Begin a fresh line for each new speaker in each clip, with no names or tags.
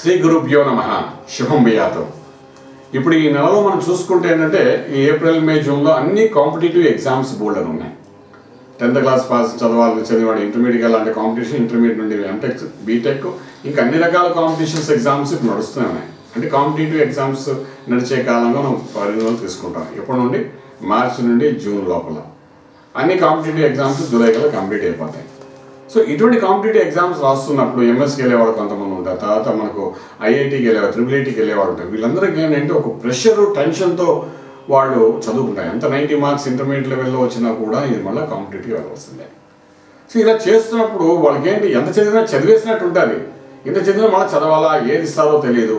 శ్రీ గురుభ్యో నమః. శుభం బియాతో. ఇప్పుడు ఈ నెలలో మనం చూసుకుంటే ఏంటంటే ఈ ఏప్రిల్ మే జూన్లో అన్ని కాంపిటేటివ్ ఎగ్జామ్స్ బోర్డు అని ఉన్నాయి. 10th క్లాస్ పాస్ చదివాడు ఇంటర్మీడియట్ అలాంటి కాంపిటీషన్, ఇంటర్మీడియట్ నుండి ఎంటెక్, బీటెక్, ఇంకా అన్ని రకాల కాంపిటీషన్స్ ఎగ్జామ్స్ ఇప్పుడు నడుస్తూనే ఉన్నాయి. అంటే కాంపిటేటివ్ ఎగ్జామ్స్ నడిచే కాలంలో మనం పరిగణలోకి తీసుకుంటాం. ఎప్పటి నుండి? మార్చి నుండి జూన్ లోపల అన్ని కాంపిటేటివ్ ఎగ్జామ్స్ జూలై కల్లా కంప్లీట్ అయిపోతాయి. సో ఇటువంటి కాంపిటేటివ్ ఎగ్జామ్స్ రాస్తున్నప్పుడు ఎంఎస్కి వెళ్ళేవాడు కొంతమంది ఉంటారు, తర్వాత మనకు ఐఐటీకి వెళ్ళేవాడు, IIITకి వెళ్ళేవాడు ఉంటారు. వీళ్ళందరికీ ఏంటంటే ఒక ప్రెషరు, టెన్షన్తో వాళ్ళు చదువుకుంటారు. ఎంత 90 మార్క్స్ ఇంటర్మీడియట్ లెవెల్లో వచ్చినా కూడా ఇది మళ్ళీ కాంపిటేటివ్ వెళ్ళవలసిందే. సో ఇలా చేస్తున్నప్పుడు వాళ్ళకి ఏంటి, ఎంత చదివినా చదివేసినట్టు ఉంటుంది. ఇంత చదివినా మళ్ళీ చదవాలా, ఏది ఇస్తారో తెలియదు.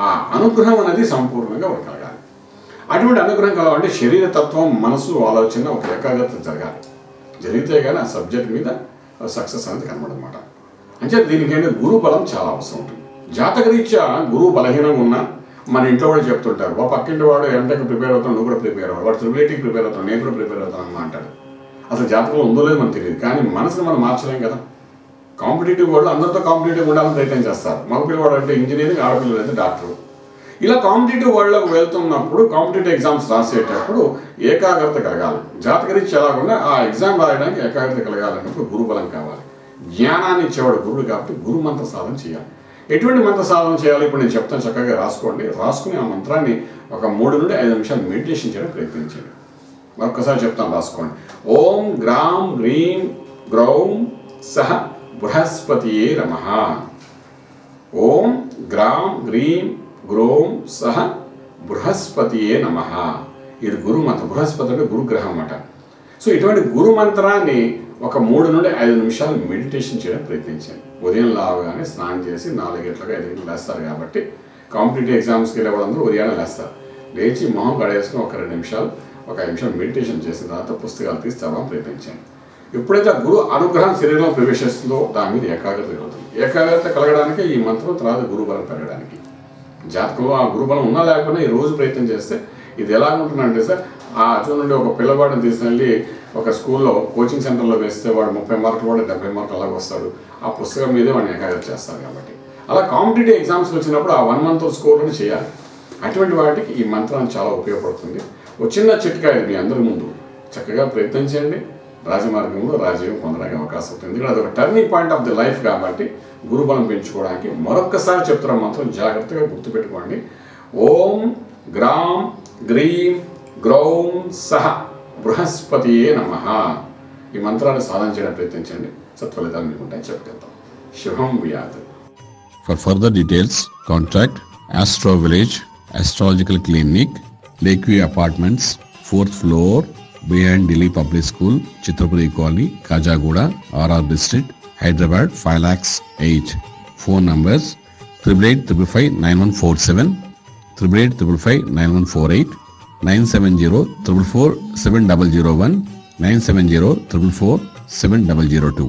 ఆ అనుగ్రహం అనేది సంపూర్ణంగా వాళ్ళకి కలగాలి. అటువంటి అనుగ్రహం కలగాలంటే శరీర తత్వం, మనసు, ఆలోచన ఒక ఏకాగ్రత జరగాలి. జరిగితే కానీ ఆ సబ్జెక్ట్ మీద సక్సెస్ అనేది కనబడమాట. అంటే దీనికి ఏంటంటే గురు బలం చాలా అవసరం ఉంటుంది. జాతకరీత్యా గురువు బలహీనంగా ఉన్నా మన ఇంట్లో వాళ్ళు చెప్తుంటారు, ఓ పక్కింటి వాడు ఎంటెక్ ప్రిపేర్ అవుతాను, నువ్వు కూడా ప్రిపేర్ అవ్వాలి, వాడు IIITకి ప్రిపేర్ అవుతాను, నేను కూడా ప్రిపేర్ అవుతాను అన్న అంటారు. అసలు జాతకంలో ఉందో లేదో మనకు తెలియదు. కానీ మనసుని మనం మార్చలేం కదా. కాంపిటేటివ్ వాళ్ళు అందరితో కాంపిటేటివ్ ఉండాలని ప్రయత్నం చేస్తారు. మగపిల్లవాడు అంటే ఇంజనీరింగ్, ఆడపిల్లలు అయితే డాక్టర్. ఇలా కాంపిటేటివ్ వరల్డ్లోకి వెళ్తున్నప్పుడు కాంపిటేటివ్ ఎగ్జామ్స్ రాసేటప్పుడు ఏకాగ్రత కలగాలి. జాతకరీత్యా ఎలాగున్నా ఆ ఎగ్జామ్ రాయడానికి ఏకాగ్రత కలగాలన్నప్పుడు గురుబలం కావాలి. జ్ఞానాన్ని ఇచ్చేవాడు గురువు కాబట్టి గురు మంత్ర సాధన చేయాలి. ఎటువంటి మంత్ర సాధన చేయాలి ఇప్పుడు నేను చెప్తాను, చక్కగా రాసుకోండి. రాసుకుని ఆ మంత్రాన్ని ఒక 3 నుండి 5 నిమిషాలు మెడిటేషన్ చేయడం ప్రయత్నించండి. మరొకసారి చెప్తాను, రాసుకోండి. ఓం గ్రాం గ్రీం గ్రౌం సహ బృహస్పతియే నమః. ఓం గ్రాం గ్రీం గ్రోం సహ బృహస్పతియే నమః. ఇది గురు మంత్రం. బృహస్పతి అంటే గురుగ్రహం అన్నమాట. సో ఇటువంటి గురు మంత్రాన్ని ఒక 3 నుండి 5 నిమిషాలు మెడిటేషన్ చేయడం ప్రయత్నించండి. ఉదయం లావగానే స్నానం చేసి 4 గంటలకు 5 గంటలకు లేస్తారు కాబట్టి కాంపిటేటివ్ ఎగ్జామ్స్కి వెళ్ళే వాళ్ళందరూ ఉదయాన్నే లేస్తారు. లేచి మొహం కడేసుకుని ఒక 2 నిమిషాలు, ఒక 5 నిమిషాలు మెడిటేషన్ చేసిన తర్వాత పుస్తకాలు తీసి చదవడం ప్రయత్నించండి. ఎప్పుడైతే ఆ గురు అనుగ్రహం శరీరంలో ప్రవేశిస్తుందో దాని మీద ఏకాగ్రత కలుగుతుంది. ఏకాగ్రత కలగడానికి ఈ మంత్రం, తర్వాత గురుబలం పెరగడానికి. జాతకంలో ఆ గురుబలం ఉన్నా లేకపోయినా ఈ రోజు ప్రయత్నం చేస్తే ఇది ఎలా ఉంటుందంటే సార్, ఆ చూడండి, ఒక పిల్లవాడిని తీసుకెళ్ళి ఒక స్కూల్లో కోచింగ్ సెంటర్లో వేస్తే వాడు 30 మార్కులు, వాడు 70 మార్కులు అలాగ వస్తాడు. ఆ పుస్తకం మీదే వాడిని ఏకాగ్రత చేస్తారు కాబట్టి అలా కాంపిటేటివ్ ఎగ్జామ్స్కి వచ్చినప్పుడు ఆ 1 మంత్ స్కోర్లను చేయాలి. అటువంటి వాటికి ఈ మంత్రం చాలా ఉపయోగపడుతుంది. ఒక చిన్న చిట్కా ఇది మీ అందరి ముందు చక్కగా ప్రయత్నం చేయండి. రాజమార్గంలో రాజయోగం పొందడానికి అవకాశం ఉంటుంది. ఎందుకంటే అదొక turning point of the life కాబట్టి గురుబలం పెంచుకోవడానికి మరొక్కసారి చెప్తున్న మంత్రం జాగ్రత్తగా గుర్తుపెట్టుకోండి. ఓం గ్రాం గ్రీం గ్రౌం సహ బృహస్పతియే నమః. ఈ మంత్రాన్ని సాధన చేయడం ప్రయత్నించండి. సత్ఫలితాలు మీకు ఉంటాయి. చెప్పుకెళ్తాం. శుభం వ్యాధి.
For further details, contact Astro Village Astrological Clinic, Lakeview Apartments, 4th floor, behind Delhi Public School, Chitrapuri Colony, Kajagoda, RR District, Hyderabad, 5,08,000. Phone numbers 88559147, 88559148, 970444701, 97044470002.